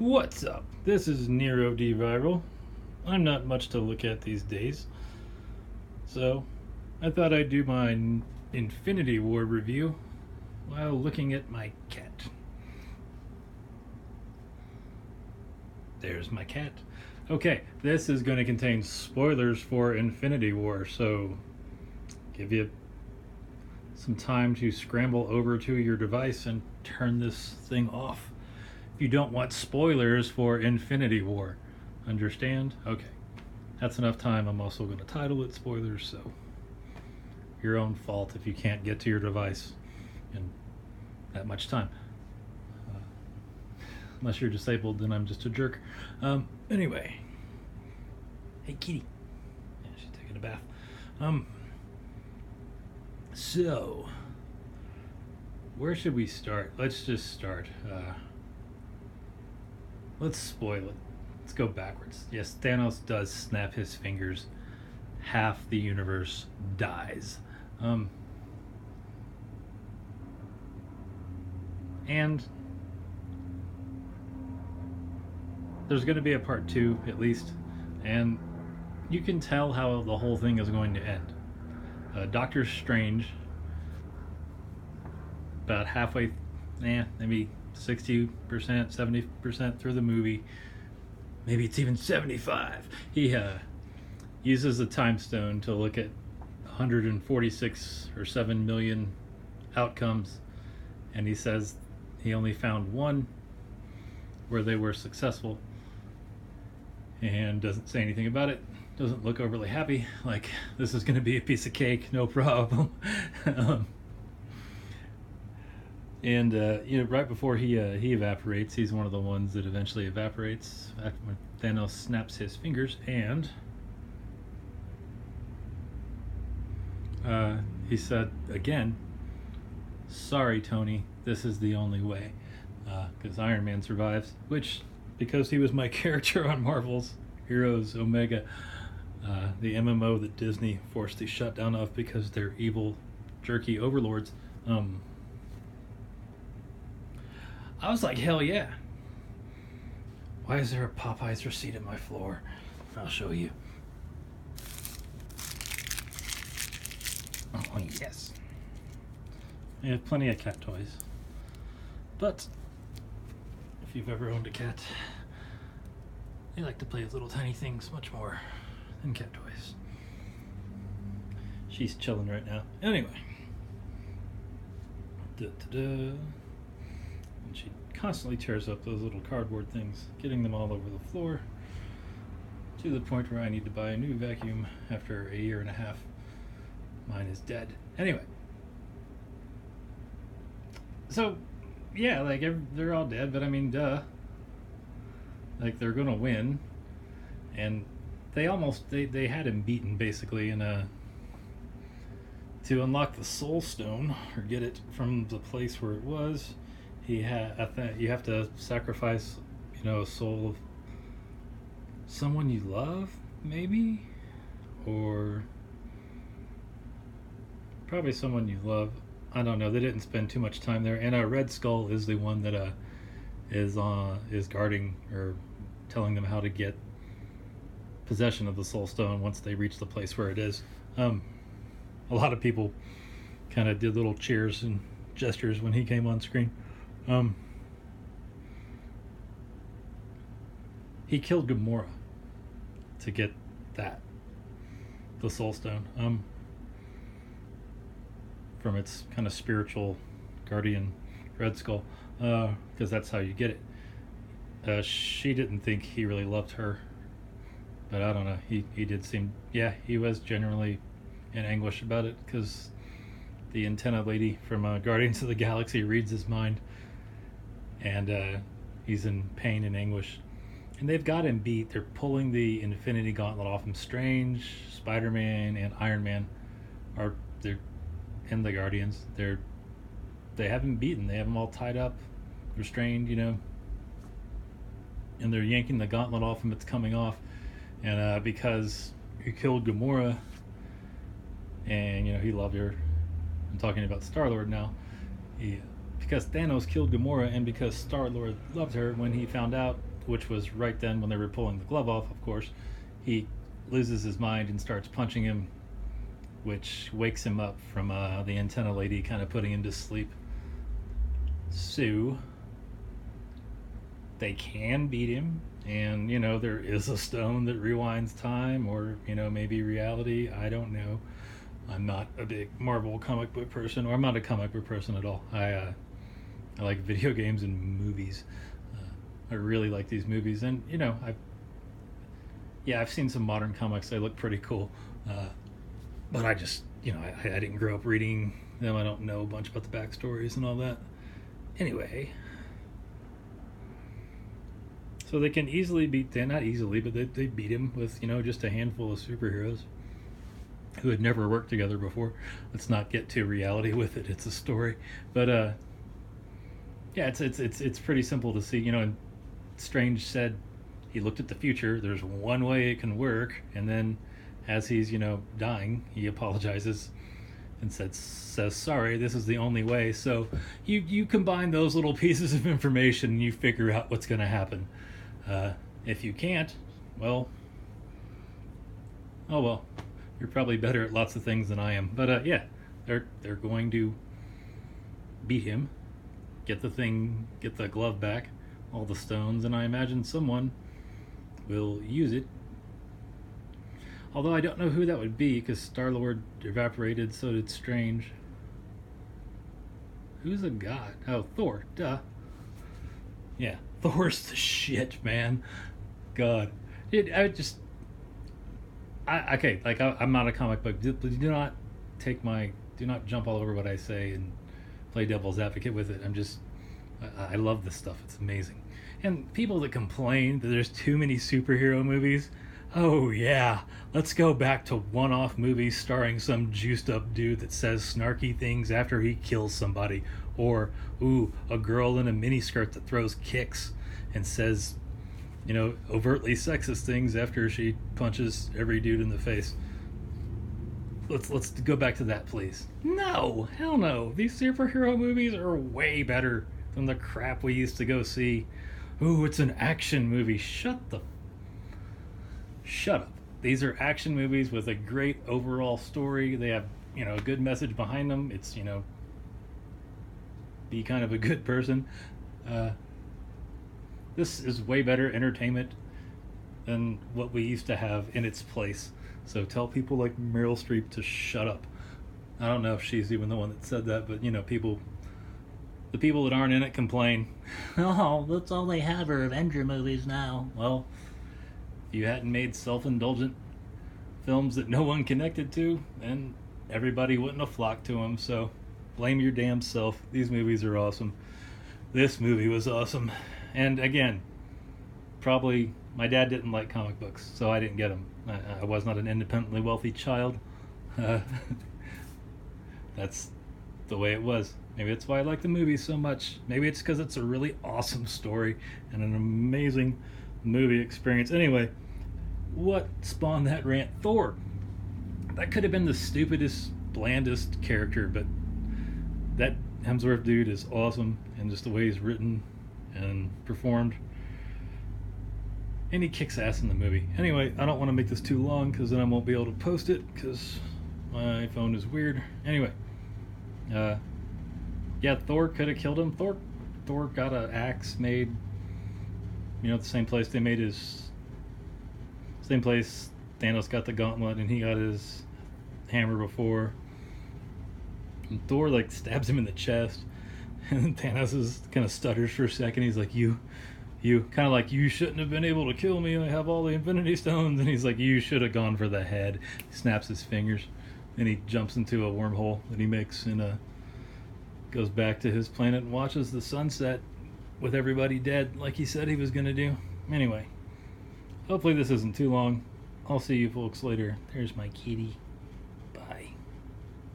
What's up? This is Nero D Viral. I'm not much to look at these days, so I thought I'd do my Infinity War review while looking at my cat. There's my cat. Okay, this is going to contain spoilers for Infinity War, so give you some time to scramble over to your device and turn this thing off. If you don't want spoilers for Infinity War, understand? Okay, that's enough time. I'm also going to title it spoilers, so your own fault if you can't get to your device in that much time. Unless you're disabled, then I'm just a jerk. Anyway, hey kitty. Yeah, she's taking a bath. So where should we start? Let's just start. Let's spoil it. Let's go backwards. Yes, Thanos does snap his fingers. Half the universe dies. And there's going to be a part 2 at least, and you can tell how the whole thing is going to end. Doctor Strange, about halfway, maybe 60%, 70% through the movie, maybe it's even 75. He uses the time stone to look at 146 or 7 million outcomes, and he says he only found one where they were successful, and doesn't say anything about it. Doesn't look overly happy, like this is going to be a piece of cake, no problem. And right before he evaporates, he's one of the ones that eventually evaporates when Thanos snaps his fingers, and he said again, "Sorry, Tony, this is the only way," because Iron Man survives, which, because he was my character on Marvel's Heroes Omega, the MMO that Disney forced the shutdown of because they're evil, jerky overlords. I was like, hell yeah. Why is there a Popeyes receipt at my floor? I'll show you. Oh, yes. I have plenty of cat toys. But if you've ever owned a cat, they like to play with little tiny things much more than cat toys. She's chilling right now. Anyway. And she constantly tears up those little cardboard things, getting them all over the floor, to the point where I need to buy a new vacuum after a year and a half. Mine is dead. Anyway. So, yeah, like, they're all dead, but I mean, duh. Like, they're gonna win. And they had him beaten, basically, to unlock the Soul Stone, or get it from the place where it was, you have to sacrifice, a soul of someone you love, maybe? Or probably someone you love. I don't know. They didn't spend too much time there. And Red Skull is the one that is guarding, or telling them how to get possession of the Soul Stone once they reach the place where it is. A lot of people kind of did little cheers and gestures when he came on screen. He killed Gamora to get the Soul Stone, from its kind of spiritual guardian, Red Skull, because that's how you get it. She didn't think he really loved her, but I don't know. He did seem, he was genuinely in anguish about it, because the antenna lady from Guardians of the Galaxy reads his mind, and he's in pain and anguish. And they've got him beat. They're pulling the Infinity Gauntlet off him. Strange, Spider-Man, and Iron Man and the Guardians. They have him beaten. They have him all tied up, restrained, and they're yanking the gauntlet off him. It's coming off, and because he killed Gamora, and he loved her. I'm talking about Star-Lord now. Because Thanos killed Gamora, and because Star-Lord loved her, when he found out which was right then when they were pulling the glove off, of course, he loses his mind and starts punching him, which wakes him up from the antenna lady kind of putting him to sleep. So they can beat him, and there is a stone that rewinds time, or maybe reality. I don't know. I'm not a big Marvel comic book person, or I'm not a comic book person at all. I like video games and movies. I really like these movies, and I've seen some modern comics. They look pretty cool, but I just I didn't grow up reading them. I don't know a bunch about the backstories and all that. Anyway, so they can easily beat Dan, not easily, but they beat him with just a handful of superheroes who had never worked together before. Let's not get too reality with it. It's a story, but yeah, it's pretty simple to see. And Strange said he looked at the future. There's one way it can work, and then as he's dying, he apologizes and says sorry. This is the only way. So you combine those little pieces of information, and you figure out what's going to happen. If you can't, well, oh well. You're probably better at lots of things than I am. But yeah, they're going to beat him, get the glove back, all the stones, and I imagine someone will use it. Although I don't know who that would be, because Star-Lord evaporated, so did Strange. Who's a god? Oh, Thor, duh. Yeah, Thor's the shit, man. God. I'm not a comic book. Do not do not jump all over what I say and play devil's advocate with it. I love this stuff. It's amazing. And people that complain that there's too many superhero movies, oh yeah, let's go back to one-off movies starring some juiced up dude that says snarky things after he kills somebody, or a girl in a miniskirt that throws kicks and says overtly sexist things after she punches every dude in the face. Let's go back to that, please. No, hell no. These superhero movies are way better than the crap we used to go see. It's an action movie. Shut up. These are action movies with a great overall story. They have, a good message behind them. It's, be kind of a good person. This is way better entertainment than what we used to have in its place. So tell people like Meryl Streep to shut up. I don't know if she's even the one that said that, but the people that aren't in it complain. Oh, that's all they have are Avenger movies now. Well, if you hadn't made self-indulgent films that no one connected to, then everybody wouldn't have flocked to them. So blame your damn self. These movies are awesome. This movie was awesome. And again, probably my dad didn't like comic books, so I didn't get them. I was not an independently wealthy child. That's the way it was. Maybe that's why I like the movie so much. Maybe it's because it's a really awesome story and an amazing movie experience. Anyway, what spawned that rant? Thor. That could have been the stupidest, blandest character, but that Hemsworth dude is awesome, and just the way he's written and performed, and he kicks ass in the movie. Anyway, I don't want to make this too long because then I won't be able to post it because my phone is weird. Anyway, yeah, Thor could have killed him. Thor got an axe made, the same place they made his, same place Thanos got the gauntlet and he got his hammer before. And Thor stabs him in the chest, and Thanos kind of stutters for a second. He's like, you kind of like, you shouldn't have been able to kill me. I have all the Infinity Stones. And he's like, you should have gone for the head. He snaps his fingers, and he jumps into a wormhole that he makes and goes back to his planet and watches the sunset with everybody dead like he said he was going to do. Anyway, hopefully this isn't too long. I'll see you folks later. There's my kitty.